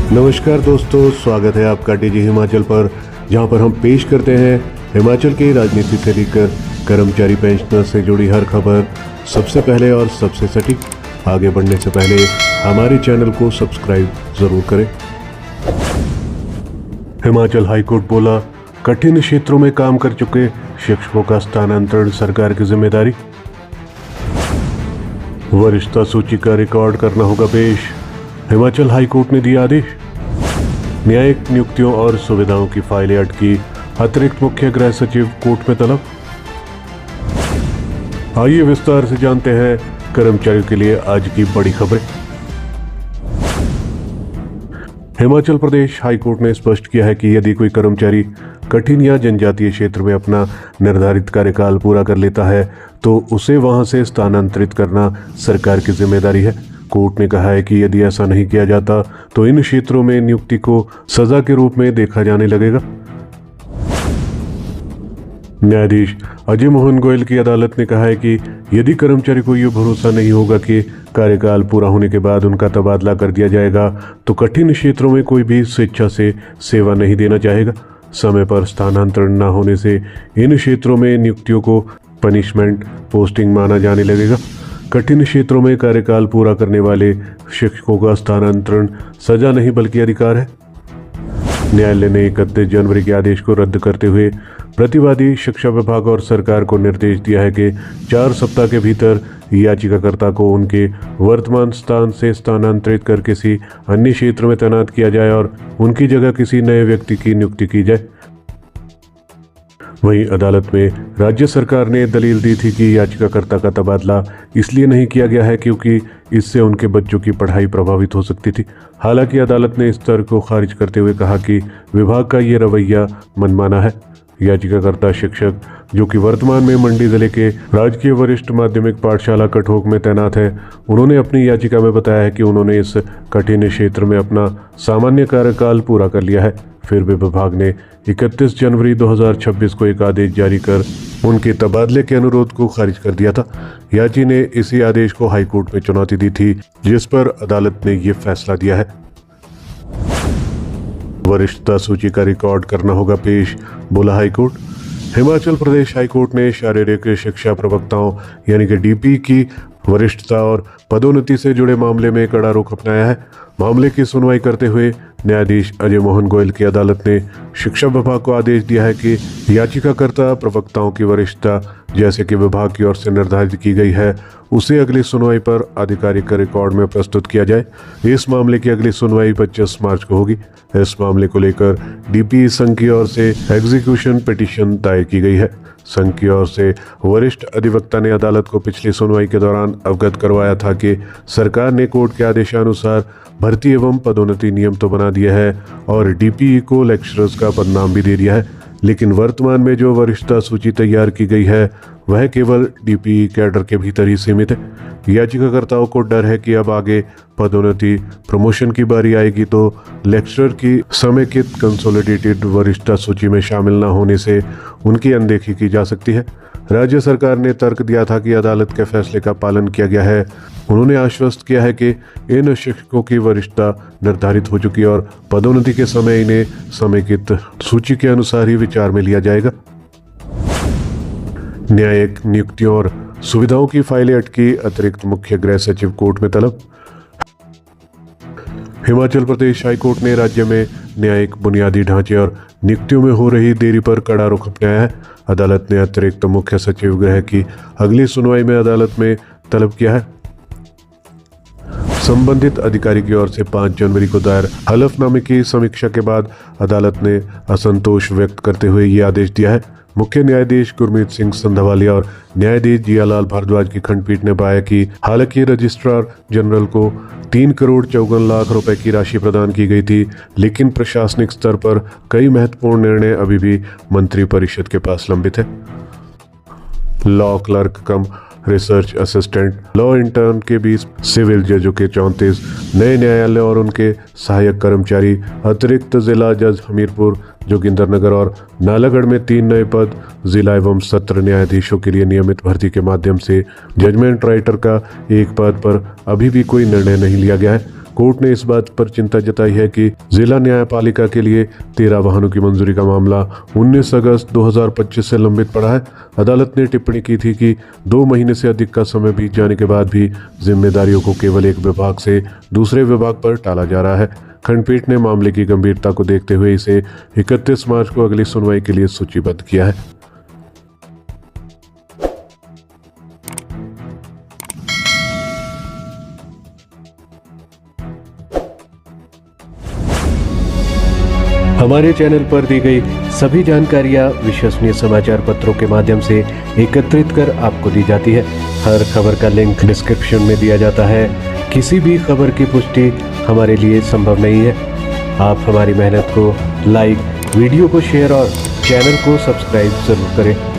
नमस्कार दोस्तों, स्वागत है आपका डीजी हिमाचल पर, जहां पर हम पेश करते हैं हिमाचल की राजनीति से लेकर कर्मचारी पेंशनर से जुड़ी हर खबर सबसे पहले और सबसे सटीक। आगे बढ़ने से पहले हमारे चैनल को सब्सक्राइब जरूर करें। हिमाचल हाईकोर्ट बोला, कठिन क्षेत्रों में काम कर चुके शिक्षकों का स्थानांतरण सरकार की जिम्मेदारी। वरिष्ठता सूची का रिकॉर्ड करना होगा पेश, हिमाचल हाईकोर्ट ने दिया आदेश। न्यायिक नियुक्तियों और सुविधाओं की फाइलें अटकी, अतिरिक्त मुख्य गृह सचिव कोर्ट में तलब। आइए विस्तार से जानते हैं कर्मचारियों के लिए आज की बड़ी खबरें। हिमाचल प्रदेश हाईकोर्ट ने स्पष्ट किया है कि यदि कोई कर्मचारी कठिन या जनजातीय क्षेत्र में अपना निर्धारित कार्यकाल पूरा कर लेता है तो उसे वहां से स्थानांतरित करना सरकार की जिम्मेदारी है। कोर्ट ने कहा है कि यदि ऐसा नहीं किया जाता तो इन क्षेत्रों में नियुक्ति को सजा के रूप में देखा जाने लगेगा। न्यायाधीश अजय मोहन गोयल की अदालत ने कहा है कि यदि कर्मचारी को यह भरोसा नहीं होगा कि कार्यकाल पूरा होने के बाद उनका तबादला कर दिया जाएगा तो कठिन क्षेत्रों में कोई भी स्वेच्छा से सेवा नहीं देना चाहेगा। समय पर स्थानांतरण न होने से इन क्षेत्रों में नियुक्तियों को पनिशमेंट पोस्टिंग माना जाने लगेगा। कठिन क्षेत्रों में कार्यकाल पूरा करने वाले शिक्षकों का स्थानांतरण सजा नहीं बल्कि अधिकार है। न्यायालय ने 31 जनवरी के आदेश को रद्द करते हुए प्रतिवादी, शिक्षा विभाग और सरकार को निर्देश दिया है कि 4 सप्ताह के भीतर याचिकाकर्ता को उनके वर्तमान स्थान से स्थानांतरित कर किसी अन्य क्षेत्र में तैनात किया जाए और उनकी जगह किसी नए व्यक्ति की नियुक्ति की जाए। वहीं अदालत में राज्य सरकार ने दलील दी थी कि याचिकाकर्ता का तबादला इसलिए नहीं किया गया है क्योंकि इससे उनके बच्चों की पढ़ाई प्रभावित हो सकती थी। हालांकि अदालत ने इस तर्क को खारिज करते हुए कहा कि विभाग का ये रवैया मनमाना है। याचिकाकर्ता शिक्षक जो कि वर्तमान में मंडी जिले के राजकीय वरिष्ठ माध्यमिक पाठशाला कठोक में तैनात है, उन्होंने अपनी याचिका में बताया है कि उन्होंने इस कठिन क्षेत्र में अपना सामान्य कार्यकाल पूरा कर लिया है। फिर भी विभाग ने 31 जनवरी 2026 को एक आदेश जारी कर उनके तबादले के अनुरोध को खारिज कर दिया था। याची ने इसी आदेश को हाईकोर्ट में चुनौती दी थी, जिस पर अदालत ने यह फैसला दिया है। वरिष्ठता सूची का रिकॉर्ड करना होगा पेश, बोला हाईकोर्ट। हिमाचल प्रदेश हाईकोर्ट ने शारीरिक शिक्षा प्रवक्ताओं यानी कि डीपी की वरिष्ठता और पदोन्नति से जुड़े मामले में कड़ा रुख अपनाया है। मामले की सुनवाई करते हुए न्यायाधीश अजय मोहन गोयल की अदालत ने शिक्षा विभाग को आदेश दिया है कि याचिकाकर्ता प्रवक्ताओं की वरिष्ठता जैसे कि विभाग की ओर से निर्धारित की गई है उसे अगली सुनवाई पर आधिकारिक रिकॉर्ड में प्रस्तुत किया जाए। इस मामले की अगली सुनवाई 25 मार्च को होगी। इस मामले को लेकर डीपी संघ की ओर से एग्जीक्यूशन पिटीशन दायर की गई है। संघ की ओर से वरिष्ठ अधिवक्ता ने अदालत को पिछली सुनवाई के दौरान अवगत करवाया था कि सरकार ने कोर्ट के आदेशानुसार भर्ती एवं पदोन्नति नियम तो बना दिया है और डीपीई को लेक्चरर्स का पदनाम भी दे दिया है, लेकिन वर्तमान में जो वरिष्ठता सूची तैयार की गई है वह केवल डीपीई कैडर के भीतर ही सीमित है। याचिकाकर्ताओं को डर है कि अब आगे पदोन्नति प्रमोशन की बारी आएगी तो लेक्चरर की समेकित कंसोलिडेटेड वरिष्ठता सूची में शामिल न होने से उनकी अनदेखी की जा सकती है। राज्य सरकार ने तर्क दिया था कि अदालत के फैसले का पालन किया गया है। उन्होंने आश्वस्त किया है कि इन शिक्षकों की वरिष्ठता निर्धारित हो चुकी और पदोन्नति के समय इन्हें समेकित सूची के अनुसार ही विचार में लिया जाएगा। न्यायिक नियुक्तियों और सुविधाओं की फाइलें अटकी, अतिरिक्त मुख्य गृह सचिव कोर्ट में तलब। हिमाचल प्रदेश हाईकोर्ट ने राज्य में न्यायिक बुनियादी ढांचे और नियुक्तियों में हो रही देरी पर कड़ा रुख अपनाया है। अदालत ने अतिरिक्त मुख्य सचिव गृह की अगली सुनवाई में अदालत में तलब किया है। संबंधित अधिकारी की ओर से 5 जनवरी को दायर हलफनामे की समीक्षा के बाद अदालत ने असंतोष व्यक्त करते हुए ये आदेश दिया है। मुख्य न्यायाधीश गुरमीत सिंह संधवालिया और न्यायाधीश जियालाल भारद्वाज की खंडपीठ ने पाया कि हालांकि रजिस्ट्रार जनरल को 3 करोड़ 54 लाख रुपए की राशि प्रदान की गई थी, लेकिन प्रशासनिक स्तर पर कई महत्वपूर्ण निर्णय अभी भी मंत्री परिषद के पास लंबित है। लॉ क्लर्क कम रिसर्च असिस्टेंट, लॉ इंटर्न के 20, सिविल जजों के 34, नए न्यायालय और उनके सहायक कर्मचारी, अतिरिक्त जिला जज हमीरपुर, जोगिंदरनगर और नालागढ़ में 3 नए पद, जिला एवं सत्र न्यायाधीशों के लिए नियमित भर्ती के माध्यम से जजमेंट राइटर का 1 पद पर अभी भी कोई निर्णय नहीं लिया गया है। कोर्ट ने इस बात पर चिंता जताई है कि जिला न्यायपालिका के लिए 13 वाहनों की मंजूरी का मामला 19 अगस्त 2025 से लंबित पड़ा है। अदालत ने टिप्पणी की थी कि 2 महीने से अधिक का समय बीत जाने के बाद भी जिम्मेदारियों को केवल एक विभाग से दूसरे विभाग पर टाला जा रहा है। खंडपीठ ने मामले की गंभीरता को देखते हुए इसे 31 मार्च को अगली सुनवाई के लिए सूचीबद्ध किया है। हमारे चैनल पर दी गई सभी जानकारियाँ विश्वसनीय समाचार पत्रों के माध्यम से एकत्रित कर आपको दी जाती है। हर खबर का लिंक डिस्क्रिप्शन में दिया जाता है। किसी भी खबर की पुष्टि हमारे लिए संभव नहीं है। आप हमारी मेहनत को लाइक, वीडियो को शेयर और चैनल को सब्सक्राइब जरूर करें।